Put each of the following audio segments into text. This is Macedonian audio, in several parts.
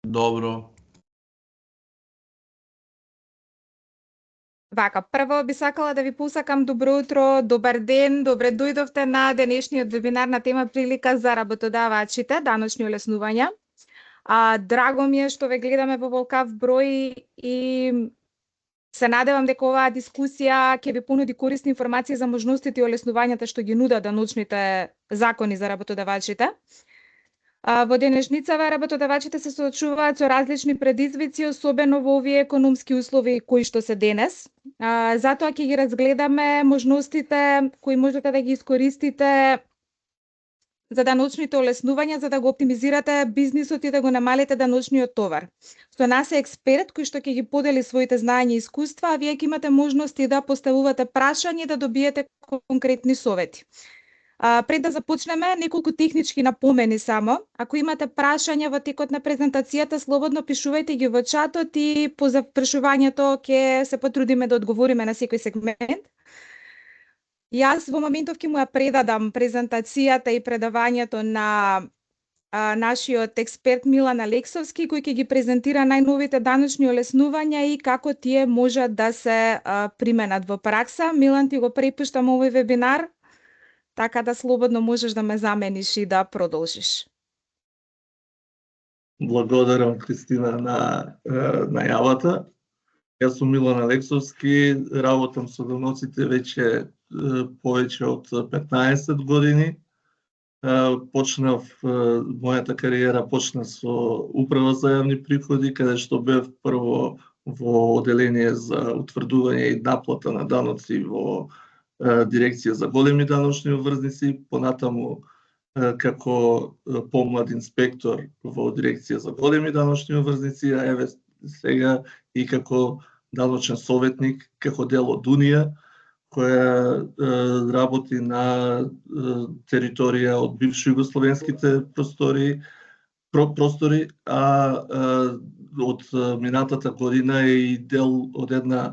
Добро. Вака, прво би сакала да ви посакам добро утро, добар ден, добре дојдовте на денешниот вебинар на тема прилика за работодавачите, даночни олеснувања. Драго ми е што ве гледаме во волкав број и се надевам дека оваа дискусија ќе ви понуди корисни информации за можностите и олеснувањата што ги нудат даночните закони за работодавачите. Во денешницава работодавачите се соочуваат со различни предизвици, особено во овие економски услови кои што се денес. Затоа ќе ги разгледаме можностите кои можете да ги искористите за даночните олеснувања, за да го оптимизирате бизнисот и да го намалите даночниот товар. Со нас е експерт кој што ќе ги подели своите знаења и искуства, а вие ќе имате можности да поставувате прашања и да добиете конкретни совети. Пред да започнеме, неколку технички напомени само. Ако имате прашања во текот на презентацијата, слободно пишувајте ги во чатот и по завршувањето ќе се потрудиме да одговориме на секој сегмент. Јас во моментов ќе му ја предадам презентацијата и предавањето на нашиот експерт Милан Алексовски, кој ќе ги презентира најновите даночни олеснувања и како тие можат да се применат во пракса. Милан, ти го препуштам овој вебинар, така да слободно можеш да ме замениш и да продолжиш. Благодарам, Кристина, на најавата. Јас сум Милан Алексовски, работам со даноците веќе повеќе од 15 години. Почнав мојата кариера со Управа за јавни приходи, каде што бев прво во оделение за утврдување и наплата на даноци во Дирекција за големи даночни обврзници, понатаму како помлад инспектор во Дирекција за големи даночни обврзници, а еве сега и како даночен советник, како дел од Унија, која работи на територија од бивши југословенските простори, а од минатата година е и дел од една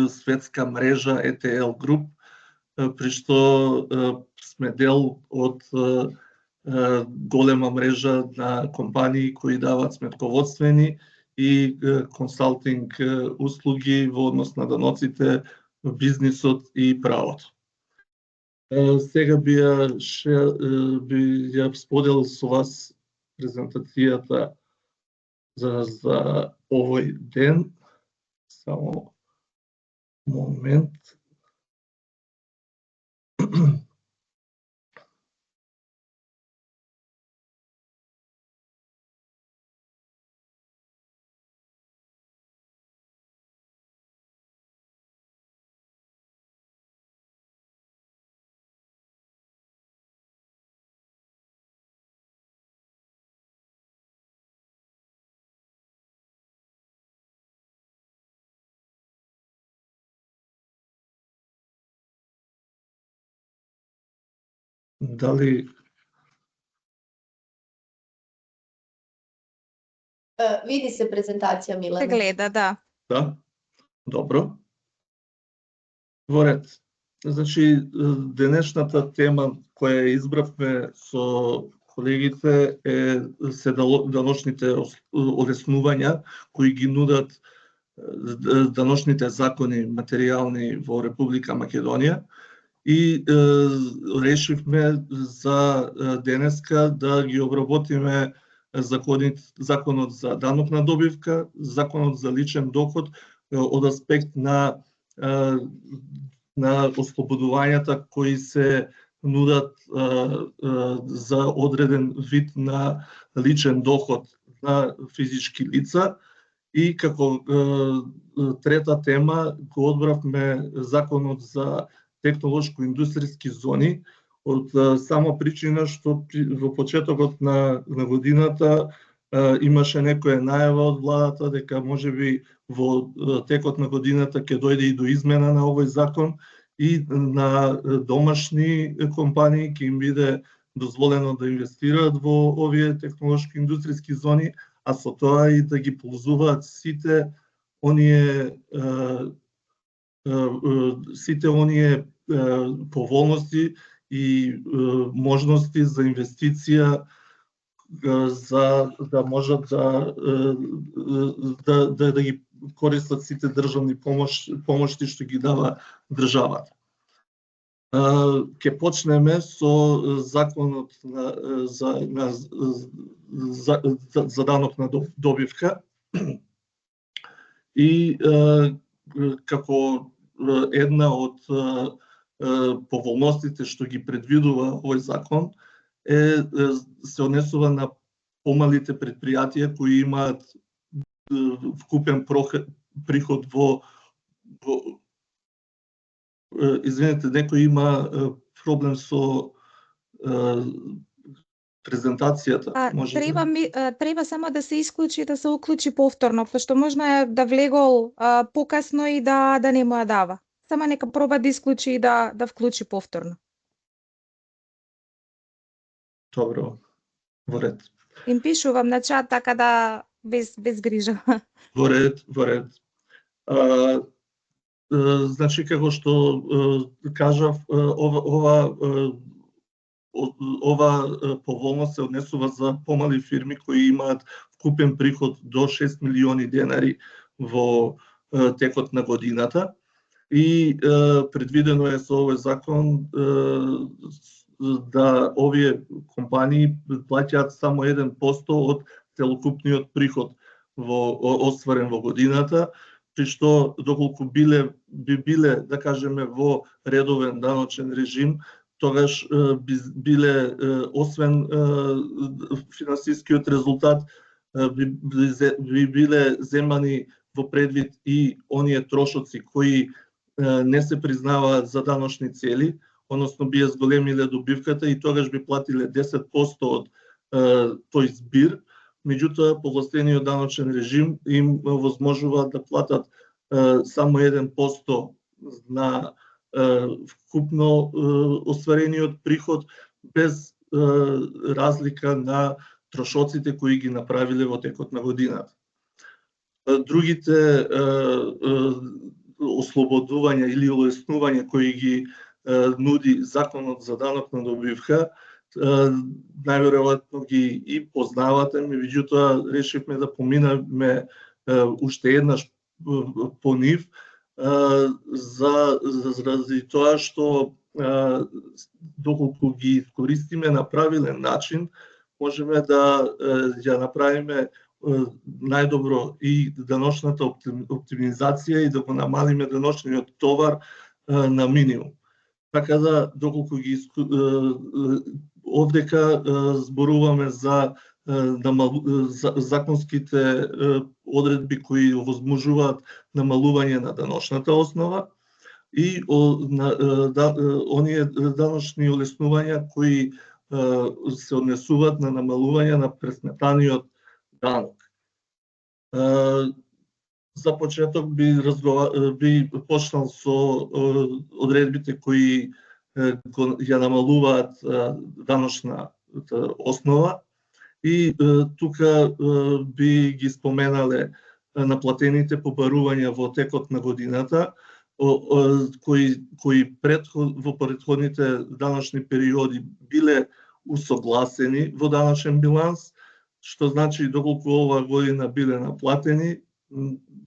светска мрежа ETL Group, при што сме дел од голема мрежа на компании кои даваат сметководствени и консалтинг услуги во однос на даноците, бизнисот и правото. Сега би ја споделил со вас презентацијата за овој ден. Само момент. Дали види се презентација, Милана? Се гледа, да. Да? Добро. Во ред. Значи, денешната тема која избравме со колегите се даночните олеснувања кои ги нудат даночните закони материјални во Република Македонија. И решивме за денеска да ги обработиме законот за данок на добивка, законот за личен доход од аспект на ослободувањата кои се нудат за одреден вид на личен доход на физички лица. И како трета тема го одбравме законот за технолошко-индустријски зони, од само причина што во почетокот на годината имаше некоја најава од владата дека можеби во текот на годината ќе дојде и до измена на овој закон и на домашни компании ќе им биде дозволено да инвестираат во овие технолошко-индустријски зони, а со тоа и да ги ползуваат сите оние поволности и можности за инвестиција за да можат да ги користат сите државни помошти што ги дава државата. Ќе почнеме со законот за данок на добивка и како една од поволностите што ги предвидува овој закон се однесува на помалите предпријатија кои имаат вкупен приход во извинете, некој има проблем со презентацијата. Треба само да се исклучи и да се уклучи повторно, пошто можно е да влегол покасно и да не му ја дава. Само нека проба да исклучи и да вклучи повторно. Добро, во ред. Им пишувам на чат, така да без грижа. Во ред. Значи, како што кажав, ова поволност се однесува за помали фирми кои имаат вкупен приход до 6 милиони денари во текот на годината и предвидено е со овој закон да овие компании плаќаат само 1% од целокупниот приход остварен во годината, при што доколку би биле, да кажеме, во редовен даночен режим, тогаш биле, освен финансискиот резултат, би биле земани во предвид и оние трошоци кои не се признаваат за даночни цели, односно би ја зголемиле добивката и тогаш би платиле 10% од тој збир. Меѓутоа, повластениот даночен режим им возможува да платат само 1% на вкупно остварениот приход без разлика на трошоците кои ги направиле во текот на годината. Другите ослободувања или олеснувања кои ги нуди законот за данок на добивка, најверојатно ги и познавате, меѓутоа решивме да поминеме уште еднаш по нив, заради тоа што доколку ги искористиме на правилен начин, можеме да ја направиме најдобро и даночната оптимизација и да го намалиме даночниот товар на минимум. Така да, доколку ги овдека зборуваме за законските одредби кои овозможуваат намалување на даночната основа и оние даночни олеснувања кои се однесуваат на намалување на пресметаниот данок. За почеток би почнал со одредбите кои ја намалуваат даночната основа и тука би ги споменале наплатените побарувања во текот на годината кои во претходните даночни периоди биле усогласени во даночен биланс, што значи доколку оваа година биле наплатени,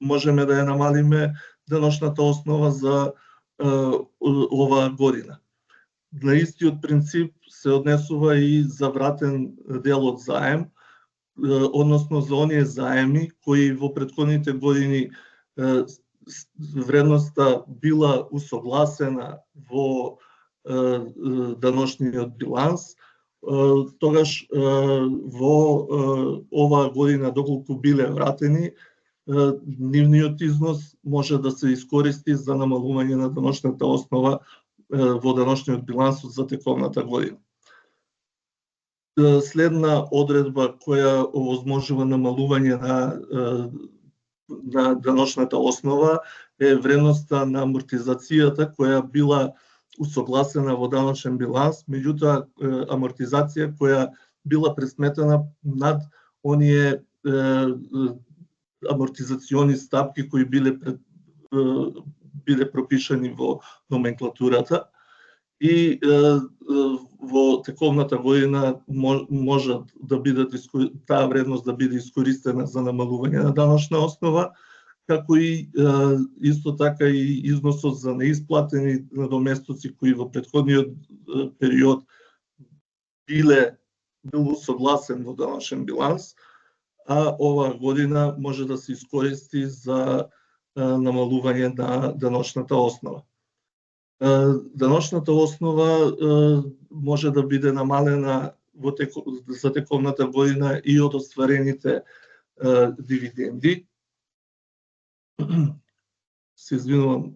можеме да ја намалиме даночната основа за оваа година. На истиот принцип се однесува и за вратен дел од заем, односно за оние заеми кои во претходните години вредноста била усогласена во даночниот биланс, тогаш во оваа година доколку биле вратени, нивниот износ може да се искористи за намалување на даночната основа во даночниот биланс за тековната година. Следна одредба која овозможува намалување на даночната основа е вредноста на амортизацијата која била усогласена во даночен биланс, меѓутоа амортизација која била пресметена над оние амортизациони стапки кои биле пропишани во номенклатурата и во тековната година може да биде таа вредност да биде искористена за намалување на даночна основа, како и исто така и износот за неисплатени надоместоци кои во претходниот период бил усогласен во даночен биланс, а оваа година може да се искористи за намалување на даночната основа. Даночната основа може да биде намалена за тековната година и од остварените дивиденди. Се извинувам.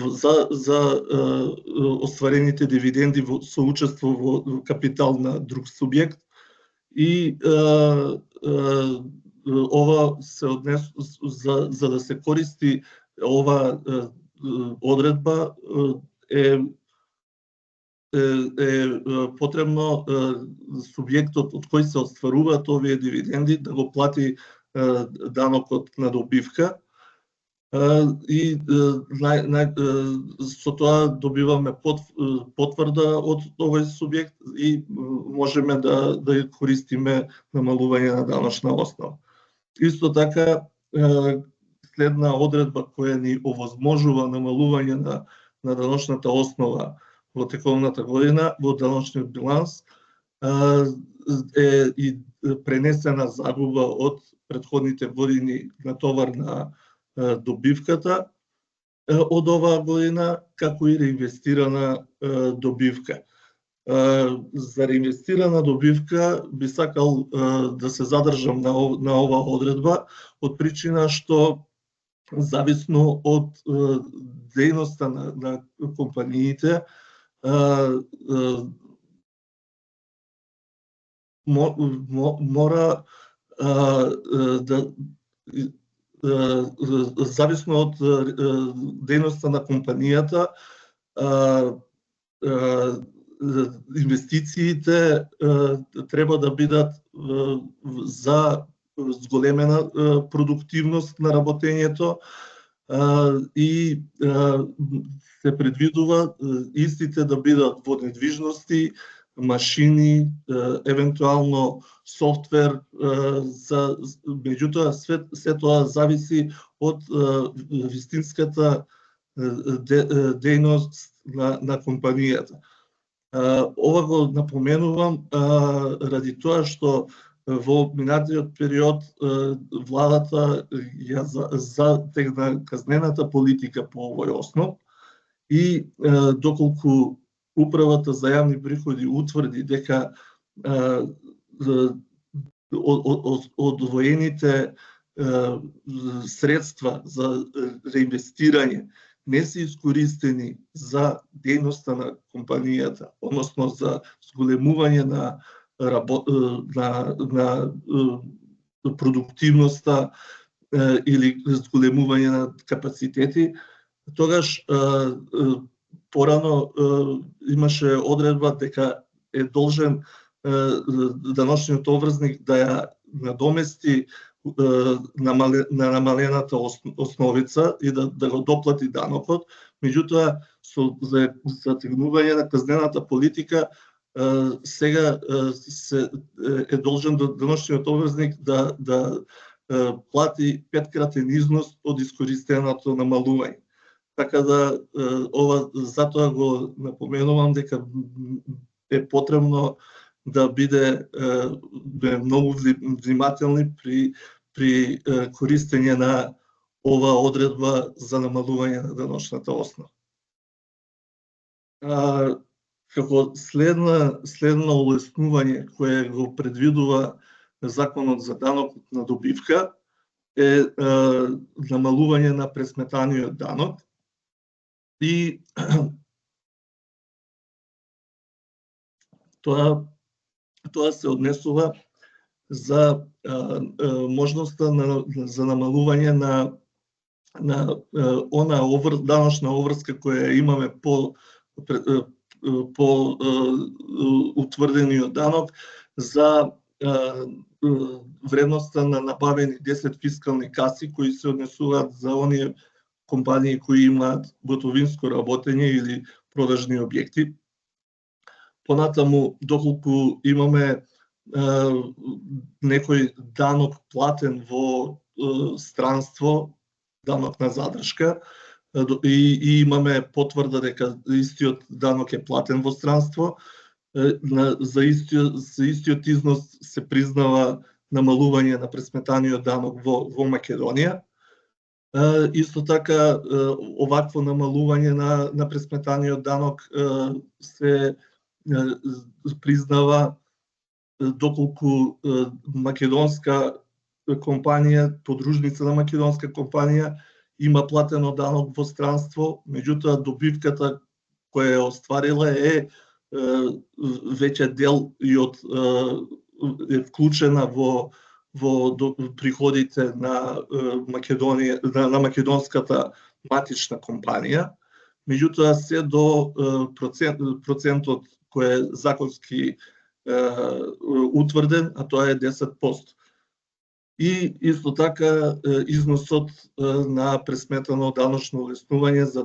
За остварените дивиденди со учество во капитал на друг субјект и ова се за да се користи ова одредба е потребно субјектот од кој се остваруваат овие дивиденди да го плати данокот на добивка и со тоа добиваме потврда од овој субјект и можеме да ја користиме намалување на даночна основа. Исто така, следна одредба која ни овозможува намалување на даночната основа во тековната година во даночниот биланс е и пренесена загуба од претходните години на товар на добивката од оваа година, како и реинвестирана добивка. За реинвестирана добивка би сакал да се задржам на оваа одредба од причина што зависно од дејноста на компаниите мора да зависно од дејноста на компанијата инвестициите треба да бидат за зголемена продуктивност на работењето и се предвидува истите да бидат во недвижности, машини, евентуално софтвер, меѓутоа се тоа зависи од вистинската дејност на компанијата. Ова го напоменувам ради тоа што во минатиот период владата ја затегна казнената политика по овој основ и доколку Управата за јавни приходи утврди дека одвоените средства за реинвестирање не се искористени за дејноста на компанијата, односно за зголемување на продуктивноста или зголемување на капацитети, тогаш порано имаше одредба дека е должен даночниот обврзник да ја надомести на намалената основица и да го доплати данокот, меѓутоа со затегнување на казнената политика сега е должен даночниот обврзник да плати 5-кратен износ од искористеното намалување. Така да ова затоа го напоменувам дека е потребно да биде многу внимателни при користење на оваа одредба за намалување на даночната основа. Како следно улеснување кое го предвидува Законот за данокот на добивка е намалување на пресметаниот данок и тоа се однесува за можноста за намалување на она даночна обврска која имаме по утврдениот данок за вредноста на набавени 10 фискални каси кои се однесуваат за оние компании кои имаат готовинско работење или продажни објекти. Понатаму, доколку имаме некој данок платен во странство, данок на задршка, и имаме потврда дека истиот данок е платен во странство, за истиот износ се признава намалување на пресметаниот данок во Македонија. Исто така, овакво намалување на пресметаниот данок се признава доколку македонска компанија, подружница на македонска компанија, има платено данок во странство, меѓутоа добивката која е остварила е веќе дел и е вклучена во приходите на Македонија, на македонската матична компанија, меѓутоа се до процентот кој е законски утврден, а тоа е 10%. И исто така износот на пресметано даночно олеснување за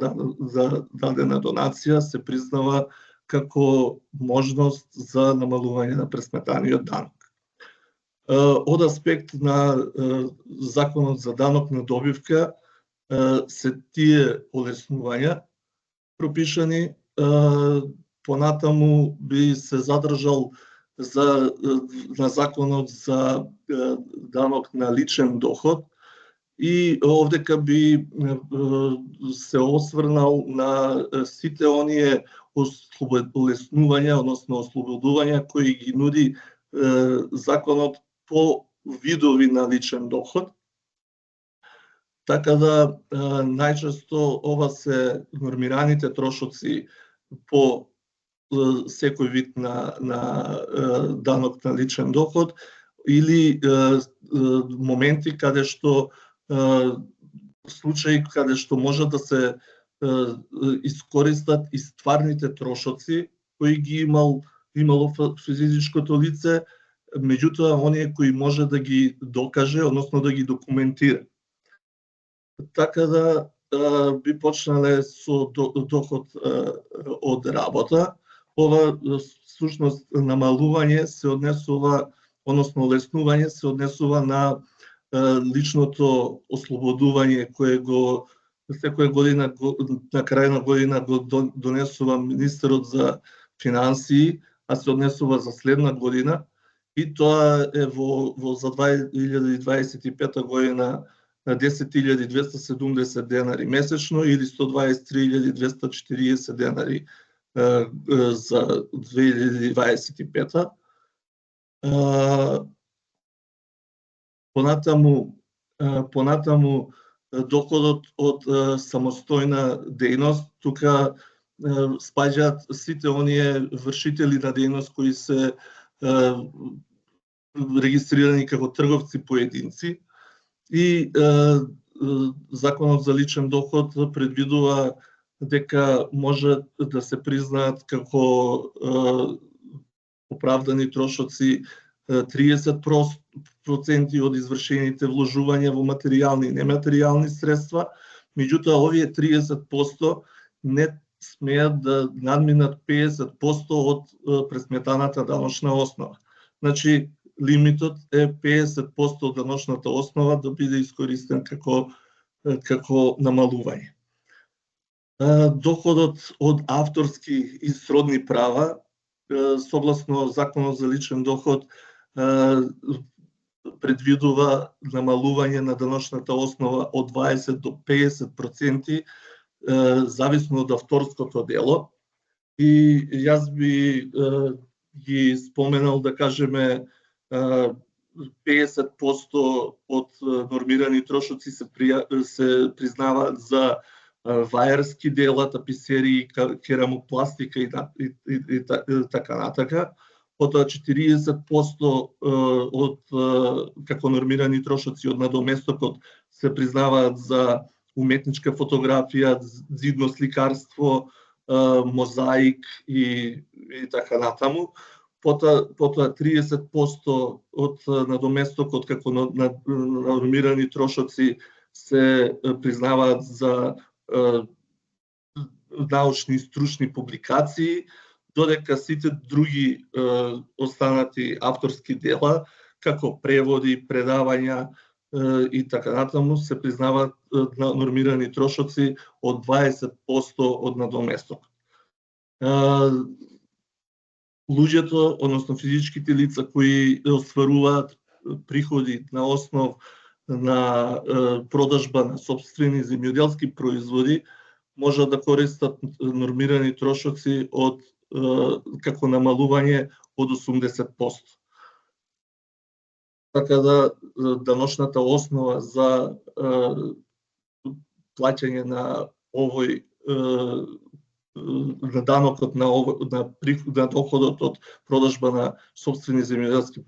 дадена донација се признава како можност за намалување на пресметаниот данок. Од аспект на законот за данок на добивка се тие олеснувања пропишани. Понатаму би се задржал на законот за данок на личен доход и овдека би се осврнал на сите оние олеснувања, односно ослободувања кои ги нуди законот по видови на личен доход. Така да најчесто ова се нормираните трошоци по секој вид на данок на личен доход или моменти каде што случаи каде што може да се искористат и стварните трошоци кои ги имало физичкото лице, меѓутоа оние кои може да ги докаже, односно да ги документира. Така да би почнале со доход од работа. Ова всушност намалување се однесува, односно олеснување се однесува на личното ослободување кое го секоја година на крај на година го донесува министерот за финансии, а се однесува за следна година и тоа е за 2025 година на 10.270 денари месечно или 123.240 денари за 2025. Понатаму доходот од самостојна дејност, тука спаѓаат сите оние вршители на дејност кои се регистрирани како трговци поединци и законот за личен доход предвидува дека може да се признаат како оправдани трошоци 30% од извршените вложувања во материјални и нематеријални средства, меѓутоа овие 30% не смеат да надминат 50% од пресметаната даночна основа. Значи, лимитот е 50% од даночната основа да биде искористен како намалување. Доходот од авторски и сродни права, согласно законот за личен доход, предвидува намалување на даночната основа од 20 до 50%, зависно од авторското дело. И јас би ги споменал, да кажеме, 50% од нормирани трошоци се признаваат за ваерски дела, таписерии, керамопластика и така натака. Потоа 40% од како нормирани трошоци од надоместокот се признаваат за уметничка фотографија, зидно сликарство, мозаик и така натаму. потоа 30% од надоместокот како нормирани трошоци се признаваат за научни и стручни публикации, додека сите други останати авторски дела, како преводи, предавања и така натаму, се признаваат нормирани трошоци од 20% од надоместок. Луѓето, односно физичките лица кои остваруваат приходи на основ на продажба на сопствени земјоделски производи, можат да користат нормирани трошоци од како намалување од 80%. Така да даночната основа за плаќање на овој на данокот на доходот од продажба на сопствени земјоделски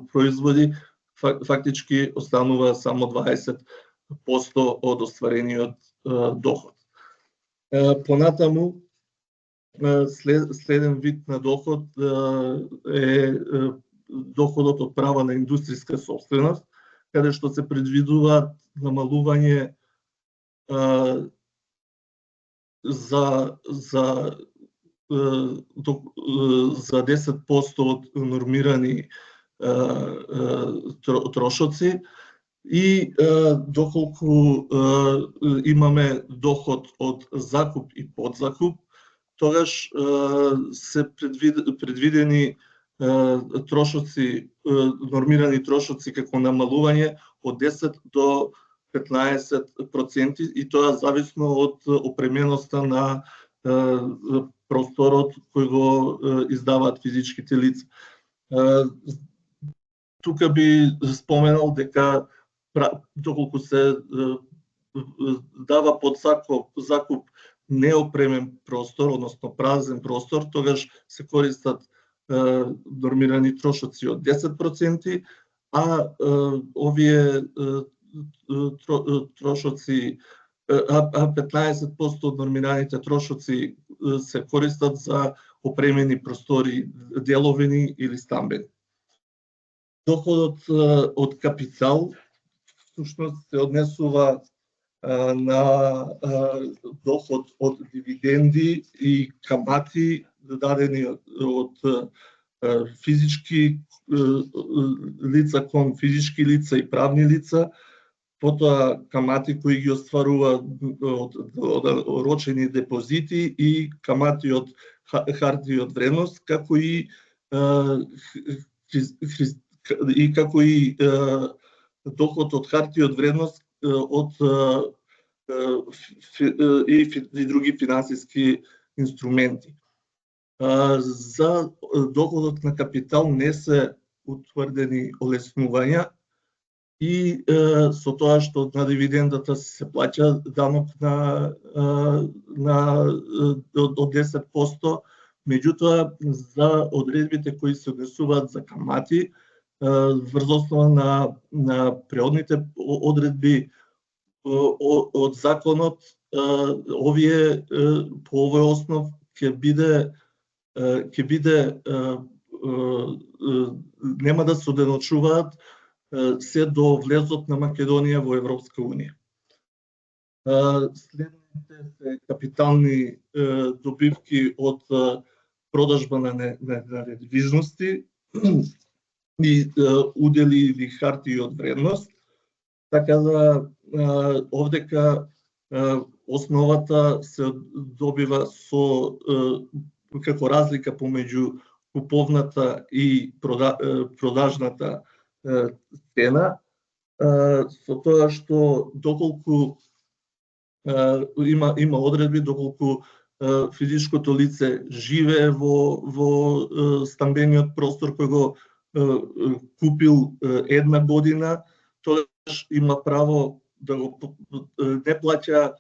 производи фактички останува само 20% од остварениот доход. Понатаму, следен вид на доход е доходот од права на индустријска сопственост, каде што се предвидува намалување за 10% од нормирани трошоци и доколку имаме доход од закуп и подзакуп, тогаш се предвидени трошоци, нормирани трошоци како намалување од 10 до 15% и тоа зависно од опременоста на просторот кој го издаваат физичките лица. Тука би споменал дека доколку се дава под закуп неопремен простор, односно празен простор, тогаш се користат нормирани трошоци од 10%, а овие трошоци, 15% од нормираните трошоци се користат за опремени простори, деловени или стамбени. Доходот од капитал всушност се однесува на доход од дивиденди и камати дадени од физички лица кон физички лица и правни лица, потоа камати кои ги остварува од орочени депозити и камати од хартии од вредност, како и доход од хартии од вредност од и други финансиски инструменти. За доходот на капитал не се утврдени олеснувања и со тоа што на дивидендата се плаќа данок од 10%, меѓутоа за одредбите кои се однесуваат за камати, врз основа на преодните одредби од законот, овие по овој основ ќе биде нема да се оденочуваат се до влезот на Македонија во Европска унија. Следните се капитални добивки од продажба на недвижности и удели или хартии од вредност, така да овдека основата се добива со како разлика помеѓу куповната и продажната цена, со тоа што доколку има одредби, доколку физичкото лице живее во стамбениот простор кој го купил една година, тогаш има право да не плаќа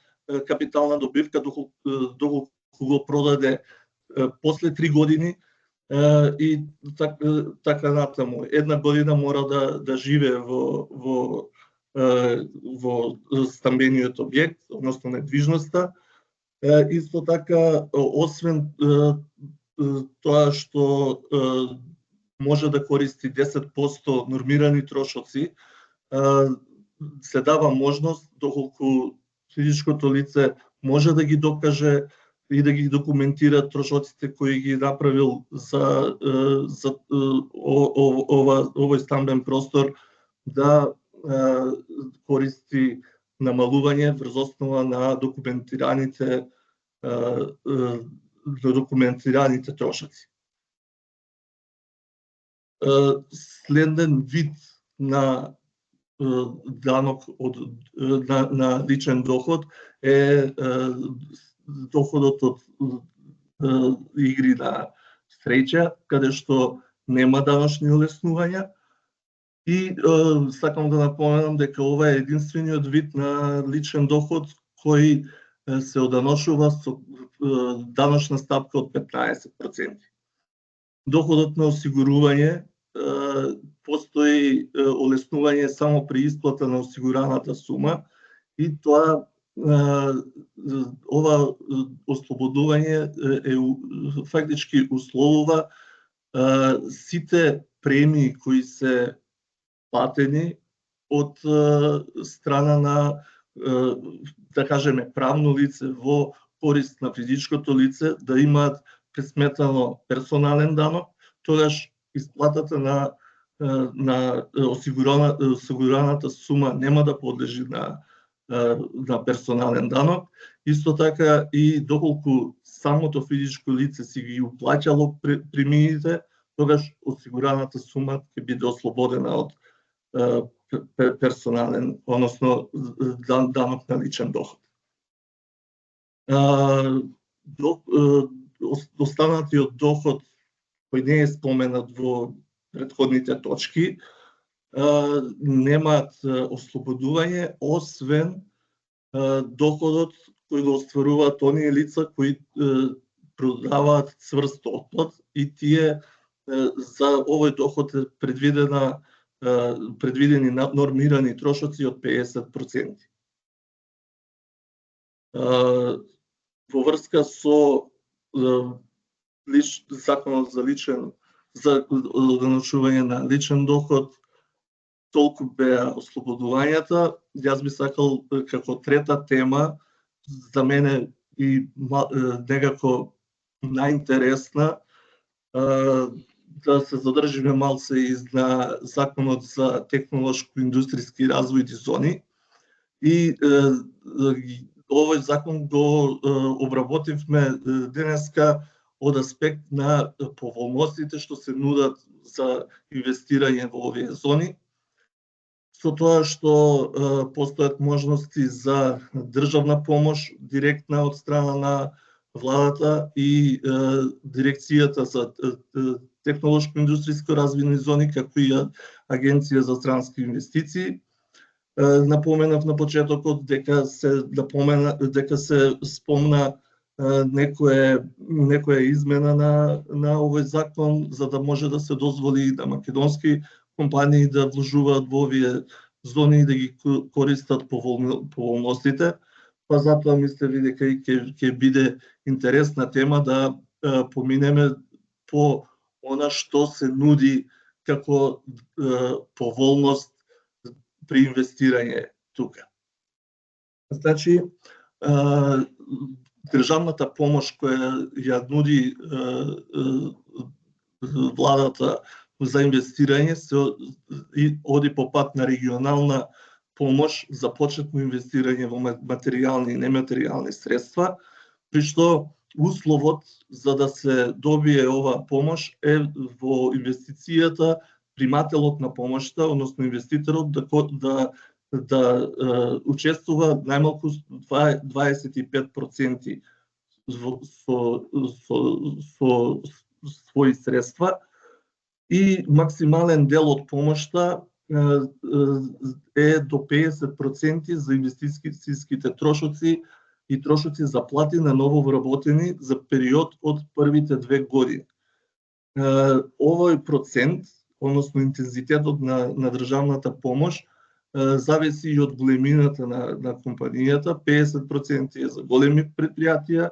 капитална добивка доколку го продаде после 3 години и така натаму. Една година мора да живее во стамбениот објект, односно недвижноста. Исто така, освен тоа што може да користи 10% нормирани трошоци, се дава можност доколку физичкото лице може да ги докаже и да ги документира трошоците кои ги направил за овој стамбен простор, да користи намалување врз основа на документираните трошоци. Следен вид на данок на личен доход е доходот од игри на среќа, каде што нема даночни олеснувања. И сакам да напоменам дека ова е единствениот вид на личен доход кој се оданочува со даночна стапка од 15%. Доходот на осигурување, постои олеснување само при исплата на осигураната сума и тоа ова ослободување фактички условува сите премии кои се платени од страна на, да кажеме, правно лице во корист на физичкото лице да имаат пресметано персонален данок, тогаш исплатата на осигураната сума нема да подлежи на персонален данок. Исто така и доколку самото физичко лице си ги уплаќало премиите, тогаш осигураната сума ќе биде ослободена од персонален, односно данок на личен доход. Останатиот доход кој не е споменат во претходните точки, немаат ослободување, освен доходот кој го остваруваат оние лица кои продаваат цврст отпад и тие за овој доход е предвидени нормирани трошоци од 50%. Во врска со законот за оданочување на личен доход, толку беа ослободувањата. Јас би сакал како трета тема, за мене и некако најинтересна, да се задржиме малце и на законот за технолошко-индустријски развојни зони. И овој закон го обработивме денеска од аспект на поволностите што се нудат за инвестирање во овие зони, со тоа што постојат можности за државна помош директна од страна на владата и дирекцијата за технолошко-индустријско развојни зони, како и Агенција за странски инвестиции. Напоменав на почетокот дека се спомна некоја измена на овој закон за да може да се дозволи на македонски компании да вложуваат во овие зони и да ги користат поволностите. Па затоа мислев дека ќе биде интересна тема да поминеме по она што се нуди како поволност при инвестирање тука. Значи, државната помош која ја нуди владата за инвестирање се оди по пат на регионална помош за почетно инвестирање во материјални и нематеријални средства, при што условот за да се добие оваа помош е во инвестицијата примателот на помошта, односно инвеститорот да учествува најмалку 25% со своји средства и максимален дел од помошта е до 50% за инвестицијските трошоци и трошоци за плати на нововработени за период од првите 2 години. Овој процент, односно интензитетот на државната помош, зависи и од големината на компанијата. 50% е за големи предпријатија,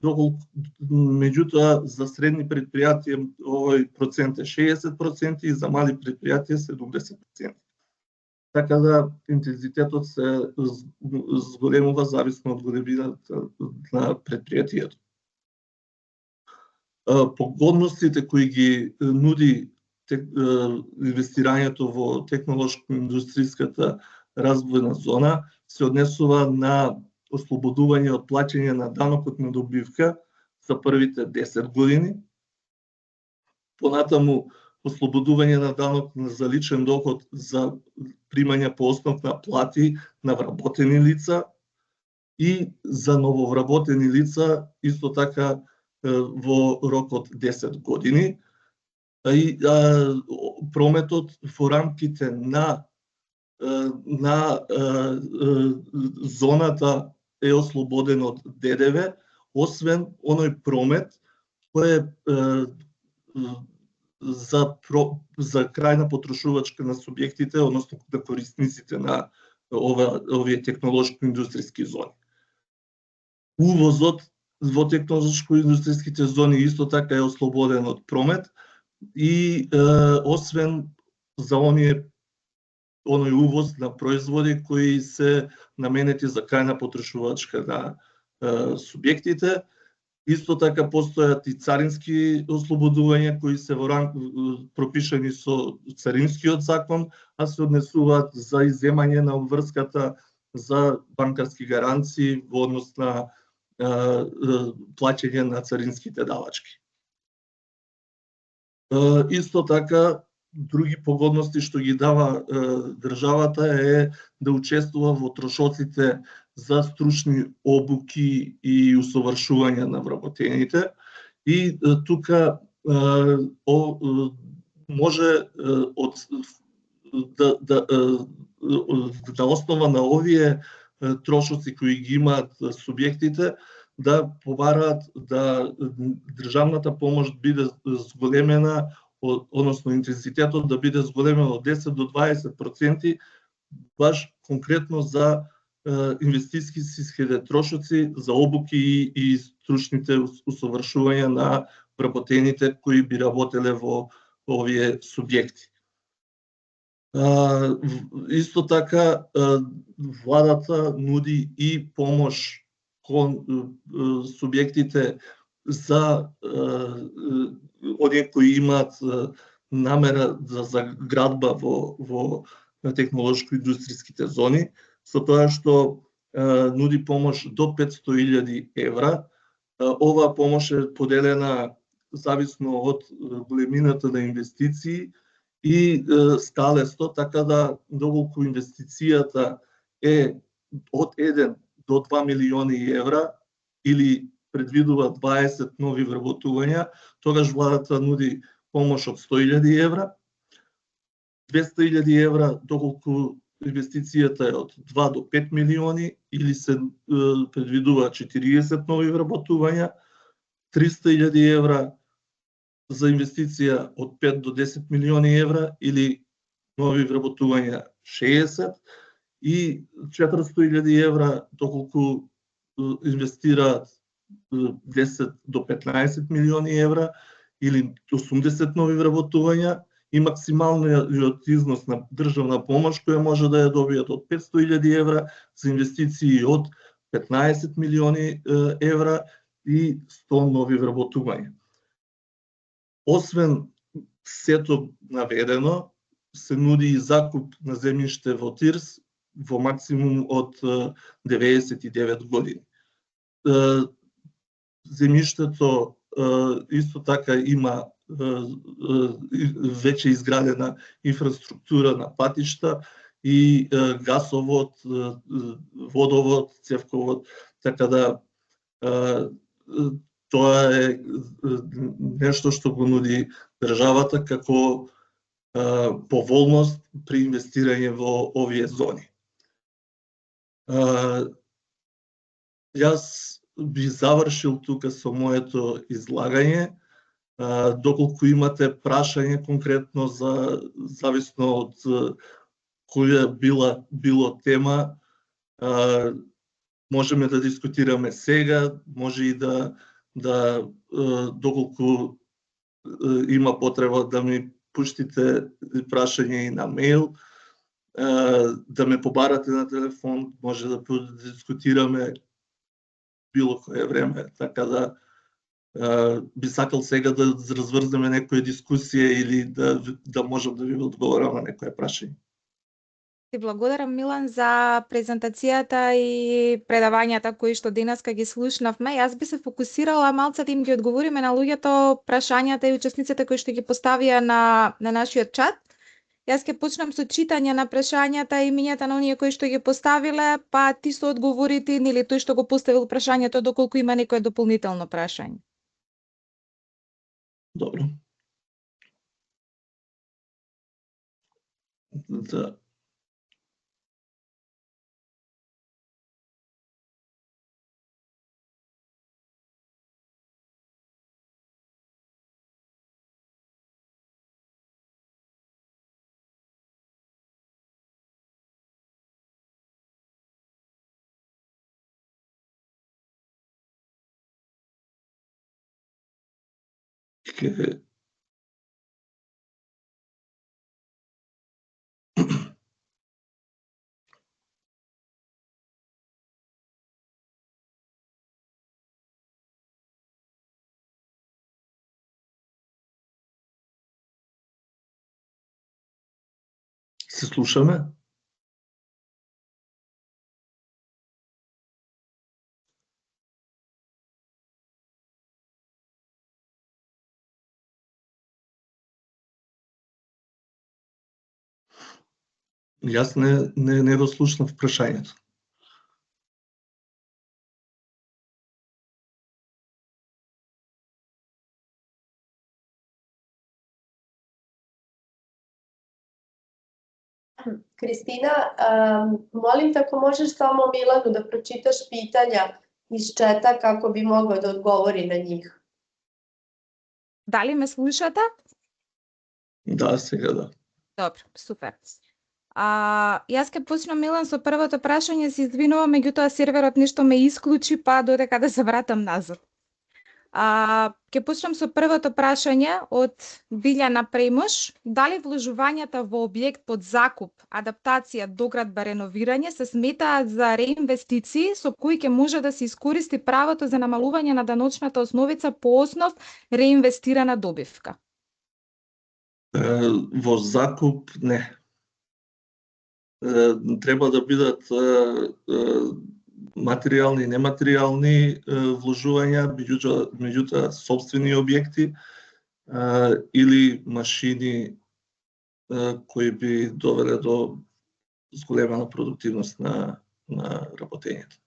меѓутоа за средни предпријатија овој процент е 60% и за мали предпријатија 70%. Така да интензитетот се зголемува зависно од големината на предпријатието. Погодностите кои ги нуди инвестирањето во технолошко-индустријската развојна зона се однесува на ослободување од плаќање на данокот на добивка за првите 10 години, понатаму ослободување на данок за личен доход за примање по основ на плати на вработени лица и за нововработени лица исто така во рок од 10 години. И прометот во рамките на зоната е ослободен од ДДВ, освен оној промет кој е за крајна потрошувачка на субјектите, односно на корисниците на овие технолошко-индустријски зони. Увозот во технолошко-индустријските зони исто така е ослободен од промет и освен за оној увоз на производи кои се наменети за крајна потрошувачка на субјектите. Исто така постојат и царински ослободувања кои се пропишани со царинскиот закон, а се однесуваат за изземање на обврската за банкарски гаранции во однос на плаќање на царинските давачки. Исто така, други погодности што ги дава државата е да учествува во трошоците за стручни обуки и усовршување на вработените. И тука може на основа на овие трошоци кои ги имаат субјектите да побараат да државната помош биде зголемена, односно интензитетот да биде зголемен од 10 до 20%, баш конкретно за инвестицијските трошоци, за обуки и стручните усовршувања на вработените кои би работеле во овие субјекти. Исто така, владата нуди и помош кон субјектите за оние кои имаат намера за градба во технолошко-индустријските зони, со тоа што нуди помош до 500.000 евра. Оваа помош е поделена зависно од големината на инвестиции и скалесто, така да доколку инвестицијата е од 1 до 2 милиони евра или предвидува 20 нови вработувања, тогаш владата нуди помош од 100.000 евра, 200.000 евра доколку инвестицијата е од 2 до 5 милиони или се предвидува 40 нови вработувања, 300.000 евра за инвестиција од 5 до 10 милиони евра или нови вработувања 60 и 400.000 евра доколку инвестираат 10 до 15 милиони евра или 80 нови вработувања и максималниот износ на државна помош која може да ја добијат од 500.000 евра за инвестиции од 15 милиони евра и 100 нови вработувања. Освен сето наведено, се нуди и закуп на земјиште во ТИРС во максимум од 99 години. Земјиштето исто така има веќе изградена инфраструктура на патишта и гасовод, водовод, цевковод, така да тоа е нешто што го нуди државата како поволност при инвестирање во овие зони. Јас би завршил тука со моето излагање. Доколку имате прашање конкретно за зависно од која било тема, можеме да дискутираме сега, може и да доколку има потреба да ми пуштите прашање и на мејл, да ме побарате на телефон, може да дискутираме било кое време, така да би сакал сега да разврзнеме некоја дискусија или да можам да ви одговорам на некоја прашање. Ти благодарам, Милан, за презентацијата и предавањата кои што денеска ги слушнавме. Јас би се фокусирала малце да им ги одговориме на луѓето прашањата и учесниците кои што ги поставија на нашиот чат. Јас ќе почнам со читање на прашањата и имињата на оние кои што ги поставиле, па ти со одговорите или тој што го поставил прашањето доколку има некое дополнително прашање. Добро. Да. Се слушаме? Јас не го слушнав прашањето. Кристина, молим те ако можеш само Милану да прочиташ питања из чета како би могao да одговори на njih. Дали ме слушате? Да, сега да. Добро, супер. Јас ќе почнам, Милан, со првото прашање, се извинувам, меѓутоа серверот нешто ме исклучи, па додека да се вратам назад. Ќе почнам со првото прашање од Билјана Премош. Дали вложувањата во објект под закуп, адаптација, доградба, реновирање се сметаат за реинвестиции со кои ќе може да се искористи правото за намалување на даночната основица по основ реинвестирана добивка? Во закуп не. Треба да бидат материјални и нематеријални вложувања, меѓутоа собствени објекти или машини кои би довеле до зголемена продуктивност на работењето.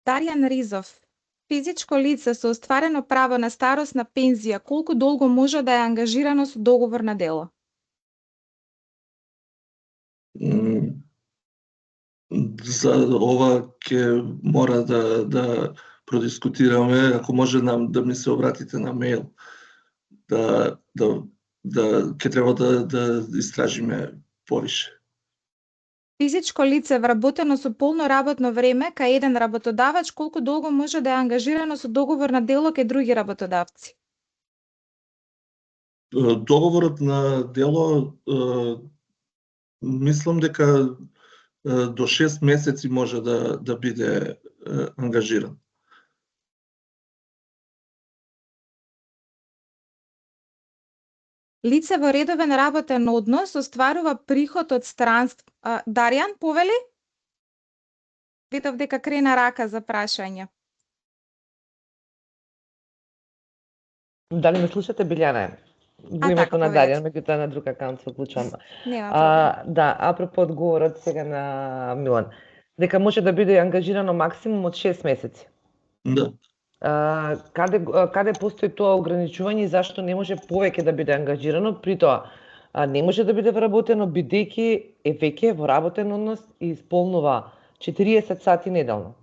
Дарјан Ризов. Физичко лице со остварено право на старосна пензија, колку долго може да е ангажирано со договор на дело? За ова ќе мора да продискутираме, ако може да ми се обратите на мејл, ќе треба да истражиме повише. Физичко лице вработено со полно работно време кај еден работодавач, колку долго може да е ангажирано со договор на дело кај други работодавци? Договорот на дело, мислам дека до 6 месеци може да биде ангажиран. Лице во редовен работен однос остварува приход од странство. Дарјан, повели? Видов дека крена рака за прашање. Дали ме слушате, Билјана? Во името на Дарјан, меѓутоа на друг акаунт се вклучувам. Да, апропо одговорот сега на Милан, дека може да биде ангажирано максимум од 6 месеци. Да. Каде постои тоа ограничување и зашто не може повеќе да биде ангажирано, при тоа не може да биде вработено бидејќи е веќе во работен однос и исполнува 40 сати неделно.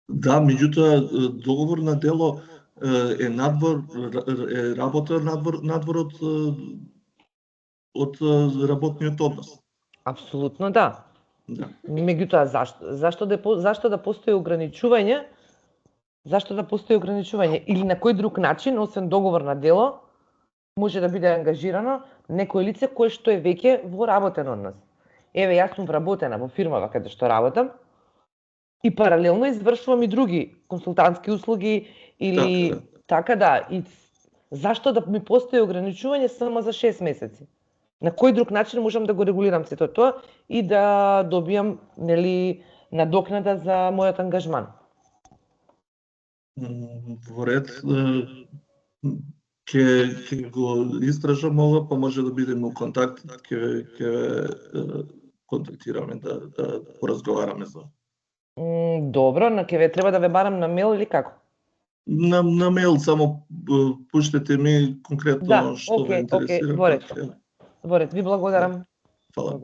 Да, меѓутоа договор на дело е работа надвор од од работниот однос. Апсолутно да. Да. Меѓутоа зашто да постои ограничување? Зашто да постои ограничување или на кој друг начин освен договор на дело може да биде ангажирано некој лице кое што е веќе во работен однос? Еве, јас сум вработена во фирмава каде што работам и паралелно извршувам и други консултантски услуги или така да. И зашто да ми постои ограничување само за 6 месеци? На кој друг начин можам да го регулирам сето тоа и да добијам, нели, надокнада за мојот ангажман? Во ред, ќе го истражам ова, па може да бидеме во контакт, ќе контактираме да поразговараме за. Добро, на ќе треба да ве барам на мейл или како? На мейл само пуштете ми конкретно што ве интересира. Во ред, ви благодарам. Фала.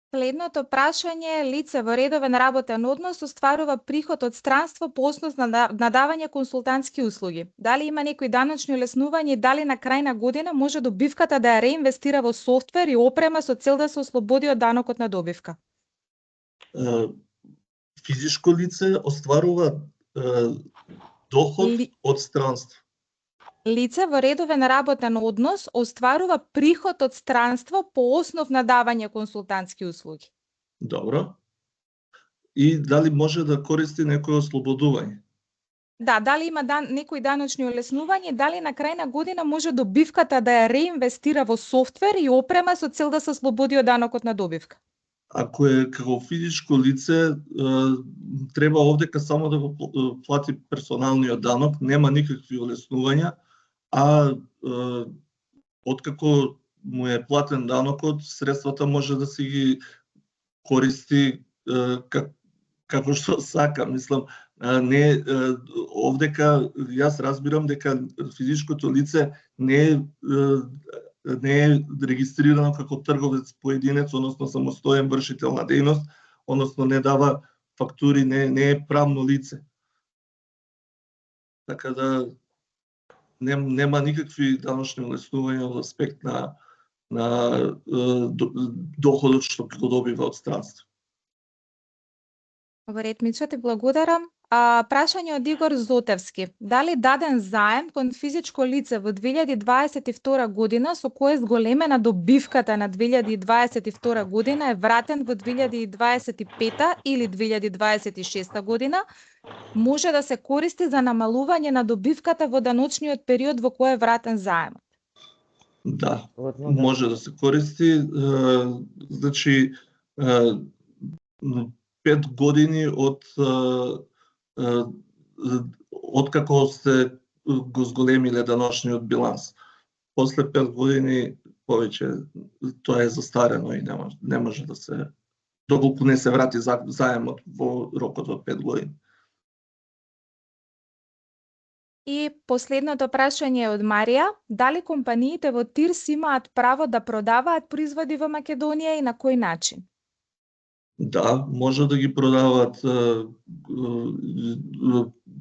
Следното прашање е: лице во редовен работен однос остварува приход од странство по основ на давање консултантски услуги. Дали има некои даночни олеснувања и дали на крај на година може добивката да ја реинвестира во софтвер и опрема со цел да се ослободи од данокот на добивка? Физичко лице остварува доход од странство. Лице во редовен работен однос остварува приход од странство по основ на давање консултантски услуги. Добро. И дали може да користи некој ослободување? Да, дали има некои даночни олеснувања, дали на крај на година може добивката да ја реинвестира во софтвер и опрема со цел да се ослободи од данокот на добивка? Ако е како физичко лице, треба овдека само да го плати персоналниот данок, нема никакви олеснувања, а откако му е платен данокот, средствата може да си ги користи како што сака. Мислам, не овдека јас разбирам дека физичкото лице не е регистрирано како трговец поединец, односно самостоен вршител на дејност, односно не дава фактури, не е правно лице. Така да нема никакви даночни олеснувања од аспект на доходот што го добива од странство. Во ред, Мичо, ти благодарам. Прашање од Игор Зотевски. Дали даден заем кон физичко лице во 2022 година со кој зголемена добивката на 2022 година е вратен во 2025 или 2026 година, може да се користи за намалување на добивката во даночниот период во кој е вратен заемот? Да, може да се користи. Значи, 5 години од како се го зголемиле даночниот биланс. После 5 години повеќе тоа е застарено и не може да се, доколку не се врати заемот во рокот од 5 години. И последното прашање е од Марија. Дали компаниите во ТИРС имаат право да продаваат производи во Македонија и на кој начин? Да, може да ги продаваат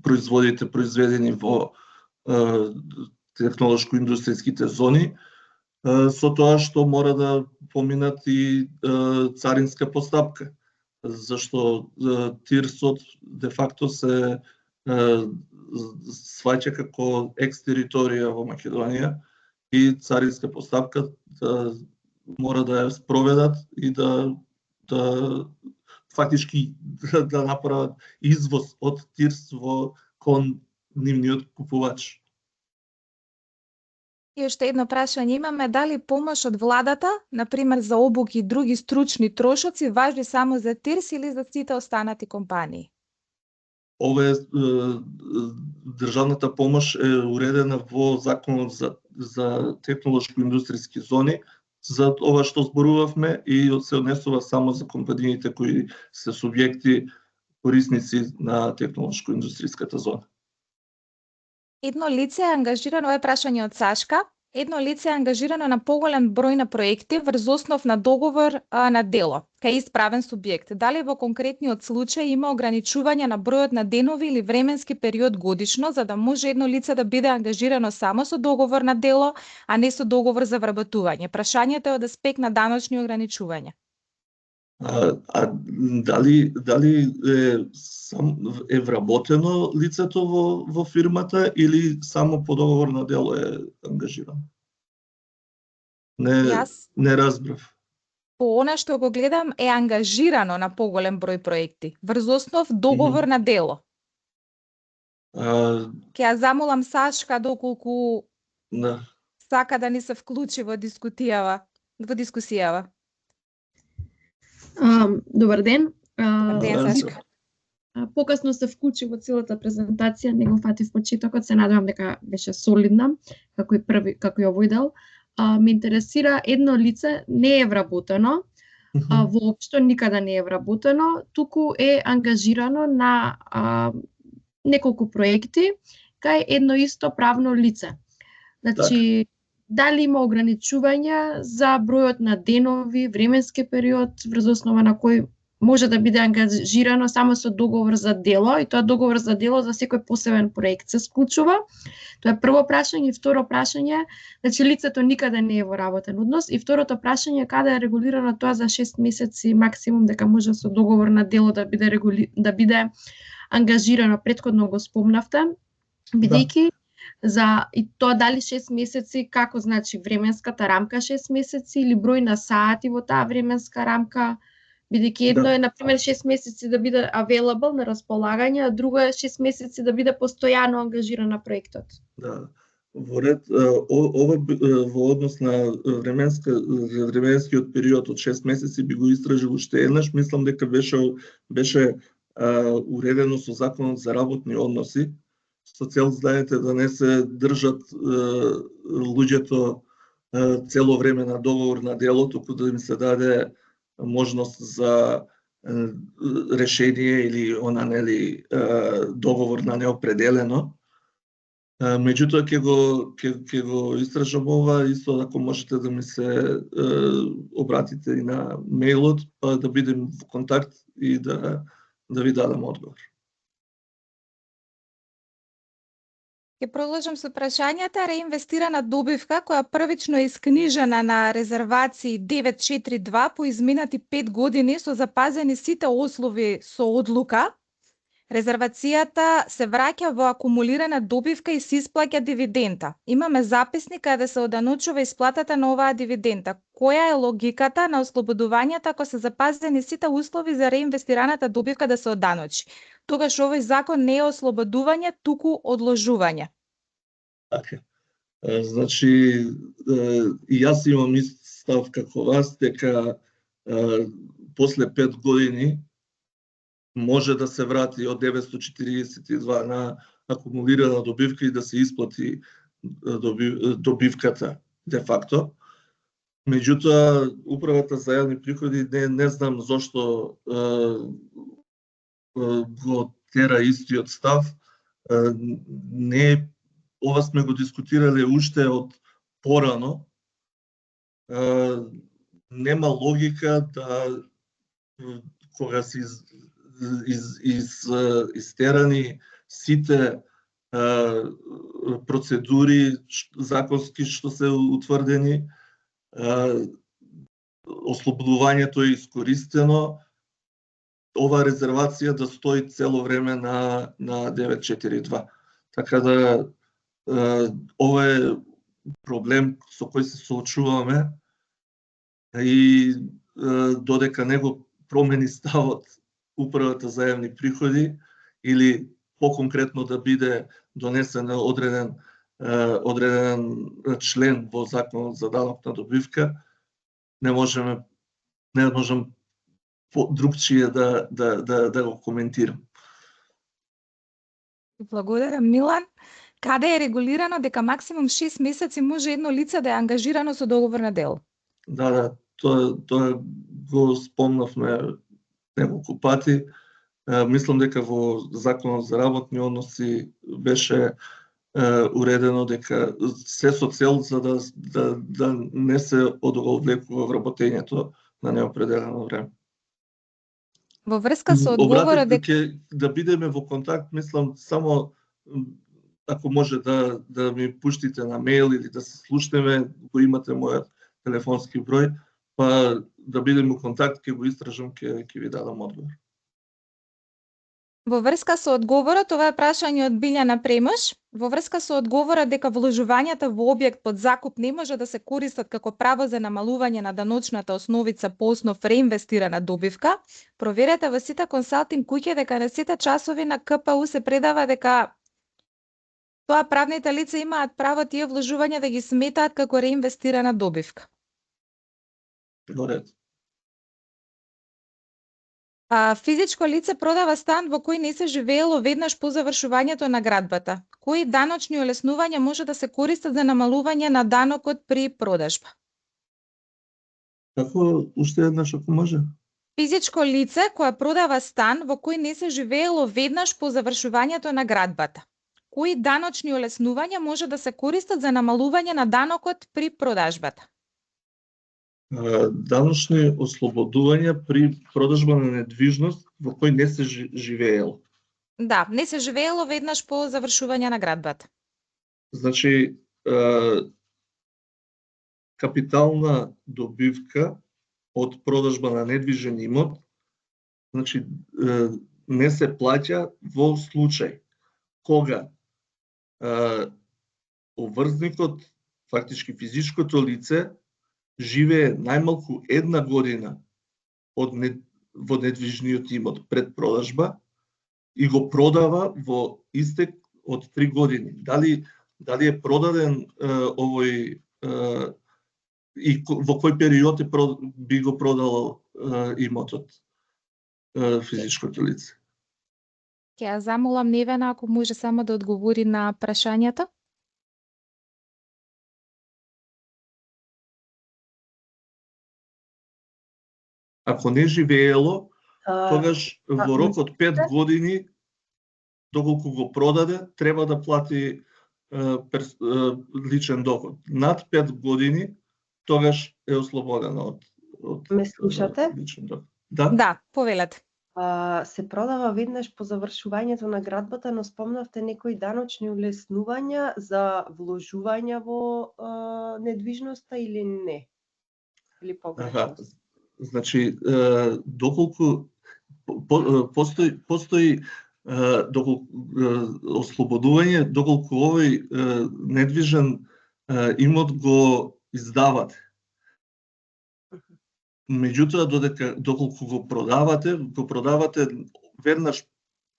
производите произведени во технолошко-индустријските зони, со тоа што мора да поминат и царинска постапка, зашто ТИРСот де факто се сваќа како екстериторија во Македонија и царинска постапка мора да ја спроведат и да фактички да направат извоз од ТИРС кон нивниот купувач. И уште едно прашање имаме: дали помош од владата, например за обуки и други стручни трошоци, важи само за ТИРС или за сите останати компании? Ова државната помош е уредена во законот за технолошко-индустријски зони, за ова што зборувавме, и се однесува само за компаниите кои се субјекти корисници на технолошко-индустријската зона. Едно лице е ангажирано, ова е прашање од Сашка, Едно лице е ангажирано на поголем број на проекти врз основ на договор на дело, кај исправен субјект. Дали во конкретниот случај има ограничување на бројот на денови или временски период годишно, за да може едно лице да биде ангажирано само со договор на дело, а не со договор за вработување? Прашањето е од аспект на даночни ограничувања. Дали е вработено лицето во фирмата или само по договор на дело е ангажирано? Не разбрав. По она што го гледам е ангажирано на поголем број проекти врз основ договор на дело. Ќе ја замолам Сашка доколку сака да ни се вклучи во дискусијава. Добар ден. Добар ден, Сашка. Покасно се вклучи во целата презентација, не го фатив почетокот, се надевам дека беше солидна, како и овој дел. Ме интересира, едно лице не е вработено, воопшто никаде не е вработено, туку е ангажирано на неколку проекти кај едно исто правно лице. Значи, дали има ограничувања за бројот на денови, временски период, врз основа на кој може да биде ангажирано само со договор за дело, и тоа договор за дело за секој посебен проект се склучува. Тоа е прво прашање. И второ прашање, значи лицето никаде не е во работен однос. И второто прашање, каде е регулирано тоа за 6 месеци максимум дека може со договор на дело да биде ангажирано? Претходно го спомнавте, бидејќи и тоа дали 6 месеци, како значи временската рамка 6 месеци или број на сати во таа временска рамка, бидејќи едно е, например, 6 месеци да биде available на располагање, а друго е 6 месеци да биде постојано ангажиран на проектот. Во ред, во однос на временскиот период од 6 месеци би го истражил уште еднаш. Мислам дека беше уредено со Законот за работни односи, со цел, знаете, да не се држат луѓето цело време на договор на дело, туку да им се даде можност за решение или договор на неопределено. Меѓутоа ќе го истражам ова, исто ако можете да ми се обратите и на мејлот, па да бидем во контакт и да ви дадам одговор. Ќе продолжам со прашањата. Реинвестирана добивка која првично е искнижена на резервации 942 по изминати 5 години со запазени сите услови со одлука. Резервацијата се враќа во акумулирана добивка и се исплаќа дивиденда. Имаме записник каде се оданочува исплатата на оваа дивиденда. Која е логиката на ослободувањето ако се запазени сите услови за реинвестираната добивка да се оданочи? Тогаш овој закон не е ослободување, туку одложување. Така. Значи, и јас имам ист став како вас, дека после 5 години може да се врати од 942 на акумулирана добивка и да се исплати добивката де факто. Меѓутоа, управата за јавни приходи не знам зошто го тера истиот став. Ова сме го дискутирале уште од порано. Нема логика да кога се истерани сите процедури законски што се утврдени, ослободувањето е искористено, ова резервација да стои цело време на 942. Така да ова е проблем со кој се соочуваме и додека не го промени ставот управата за јавни приходи или по-конкретно да биде донесен одреден член во Законот за данок на добивка, не можам другчие да го коментирам. Благодарам, Милан. Каде е регулирано дека максимум 6 месеци може едно лице да е ангажирано со договор на дело? Да, тоа го спомнавме неколку пати. Мислам дека во Законот за работни односи беше уредено дека се со цел за да не се одовлекува вработењето на неопределено време. Во врска со одговорот дека да бидеме во контакт, мислам само ако може да ми пуштите на мејл или да се слушнеме, го имате мојот телефонски број, па да бидеме во контакт, ќе го истражам, ќе ви дадам одговор. Во врска со одговорот, ова е прашање од Билјана Премош. Во врска со одговорот дека вложувањата во објект под закуп не може да се користат како право за намалување на даночната основица по основ реинвестирана добивка, проверете во сите консалтинг куќи дека на сите часови на КПУ се предава дека тоа правните лица имаат право тие вложувања да ги сметаат како реинвестирана добивка. Во ред. Физичко лице продава стан во кој не се живеело веднаш по завршувањето на градбата. Кои даночни олеснувања може да се користат за намалување на данокот при продажба? Како уште еднаш ако може? Физичко лице кое продава стан во кој не се живеело веднаш по завршувањето на градбата. Кои даночни олеснувања може да се користат за намалување на данокот при продажбата? Даночни ослободувања при продажба на недвижност во кој не се живеело. Да, не се живеело веднаш по завршување на градбата. Значи, капитална добивка од продажба на недвижен имот, значи не се плаќа во случај кога обврзникот, фактички физичкото лице, живее најмалку една година во недвижниот имот пред продажба и го продава во истек од 3 години. Дали е продаден овој и во кој период би го продал имотот физичкото лице? Ќе ја замолам Невена ако може само да одговори на прашањето. Ако не живеело, тогаш во рок од 5 години, доколку го продаде, треба да плати личен доход. Над 5 години, тогаш е ослободена од Ме слушате? личен доход. Да? Да, повелете. Се продава веднаш по завршувањето на градбата, но спомнавте некои даночни улеснувања за вложувања во недвижноста или не? Или погрешно? Значи, доколку постои доколку ослободување, доколку овој недвижен имот го издавате. Меѓутоа, доколку го продавате веднаш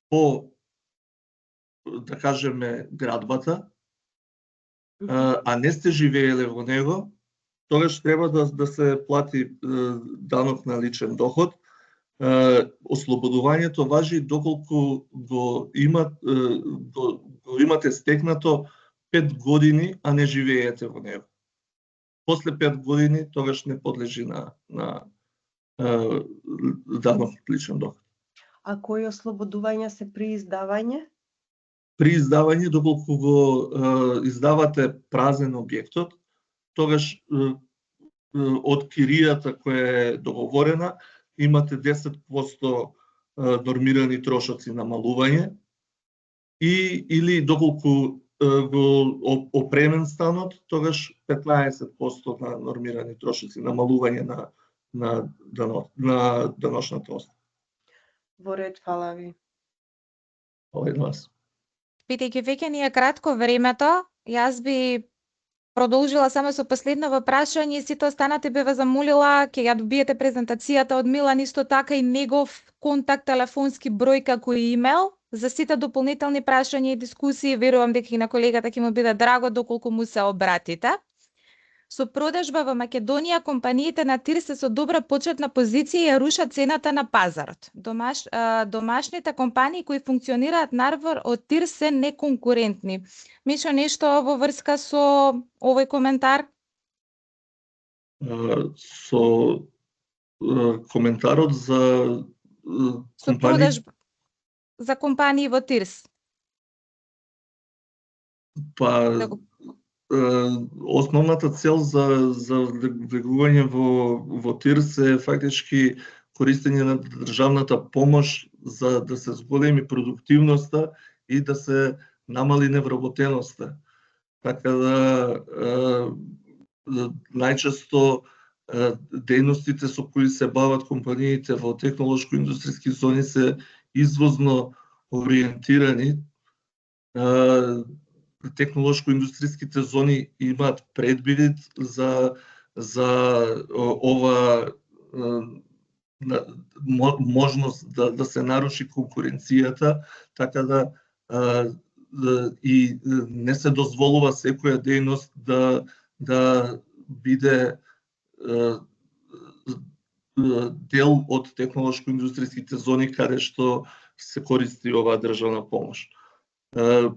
по, да кажеме, градбата, а не сте живееле во него, тогаш треба да се плати данок на личен доход. Ослободувањето важи доколку го имате стекнато 5 години, а не живеете во него. После 5 години тогаш не подлежи на данок личен доход. А кои ослободувања се при издавање? При издавање, доколку го издавате празен објектот, тогаш од киријата која е договорена, имате 10% нормирани трошоци намалување или доколку го опремен станот, тогаш 15% на нормирани трошоци намалување на даночната основа. Во ред, фала ви. Овој вас. Бидејќи веќе ни е кратко времето, јас би продолжила само со последново прашање и сите останати би ве замолила, ќе ја добиете презентацијата од Милан, исто така и негов контакт, телефонски број како и имейл. За сите дополнителни прашања и дискусии, верувам дека и на колегата ќе му биде драго доколку му се обратите. Со продажба во Македонија, компаниите на ТИР се со добра почетна позиција и ја рушат цената на пазарот. Домашните компании кои функционираат надвор од ТИР се неконкурентни. Мишо, нешто во врска со овој коментар? Со коментарот за компании за компании во ТИРС. Па основната цел за влегување во ТИРС е фактички користење на државната помош за да се зголеми продуктивноста и да се намали невработеноста. Така да најчесто дејностите со кои се бават компаниите во технолошко-индустријски зони се извозно ориентирани. Технолошко-индустријските зони имаат предвид за ова можност да се наруши конкуренцијата, така да и не се дозволува секоја дејност да биде дел од технолошко-индустријските зони каде што се користи оваа државна помош.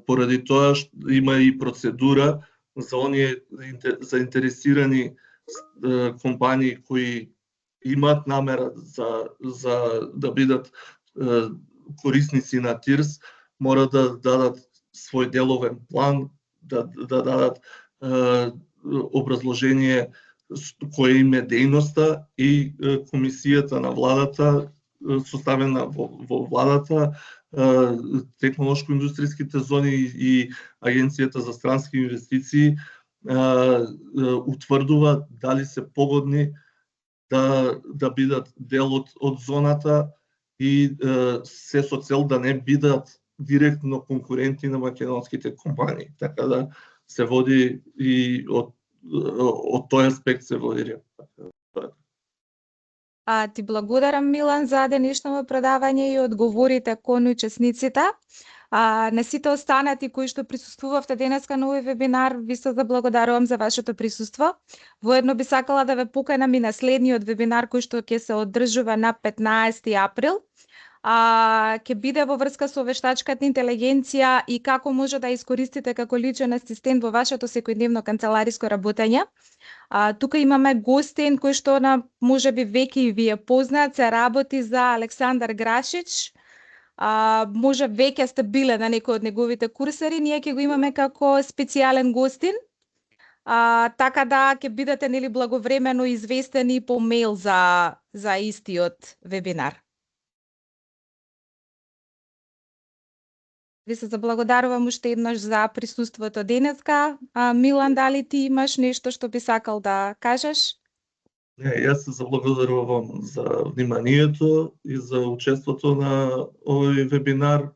Поради тоа има и процедура за оние заинтересирани компании кои имаат намера за да бидат корисници на ТИРС, мора да дадат свој деловен план, да дадат образложение која им е дејноста и комисијата на владата, составена во владата, технолошко-индустријските зони и Агенцијата за странски инвестиции утврдува дали се погодни да бидат дел од зоната и се со цел да не бидат директно конкуренти на македонските компании. Така да се води и од тој аспект се води. Ти благодарам, Милан, за денешното предавање и одговорите кон учесниците. На сите останати кои што присуствувавте денеска на овој вебинар, ви се заблагодарувам за вашето присуство. Воедно би сакала да ве поканам и на следниот вебинар кој што ќе се одржува на 15 април. Ќе биде во врска со вештачката интелигенција и како може да искористите како личен асистент во вашето секојдневно канцелариско работење. Тука имаме гостин кој што можеби веќе и ви е познат, се работи за Александар Грашич. Може веќе сте биле на некој од неговите курсери, ние ќе го имаме како специјален гостин. Така да ќе бидете нели благовремено известени по мејл за истиот вебинар. Ви се заблагодарувам уште еднаш за присуството денеска. Милан, дали ти имаш нешто што би сакал да кажеш? Не, јас се заблагодарувам за вниманието и за учеството на овој вебинар.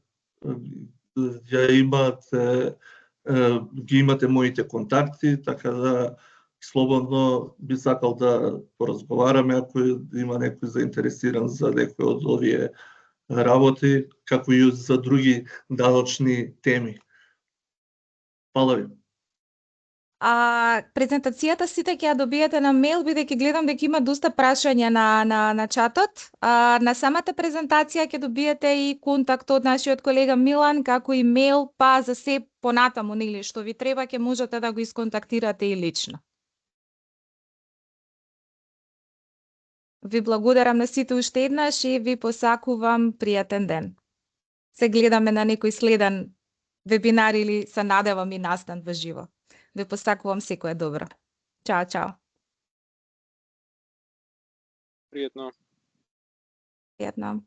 Ги имате моите контакти, така да слободно би сакал да поразговараме ако има некој заинтересиран за некој од овие работи, како и за други даночни теми. Фала ви. Презентацијата сите ќе ја добиете на мејл, бидејќи гледам дека има доста прашања на чатот. На самата презентација ќе добиете и контакт од нашиот колега Милан, како и мејл, па за се понатаму, нели, што ви треба, ќе можете да го исконтактирате и лично. Ви благодарам на сите уште еднаш и ви посакувам пријатен ден. Се гледаме на некој следен вебинар или се надевам и настан во живо. Ви посакувам секое добро. Чао, чао. Пријатно. Пријатно.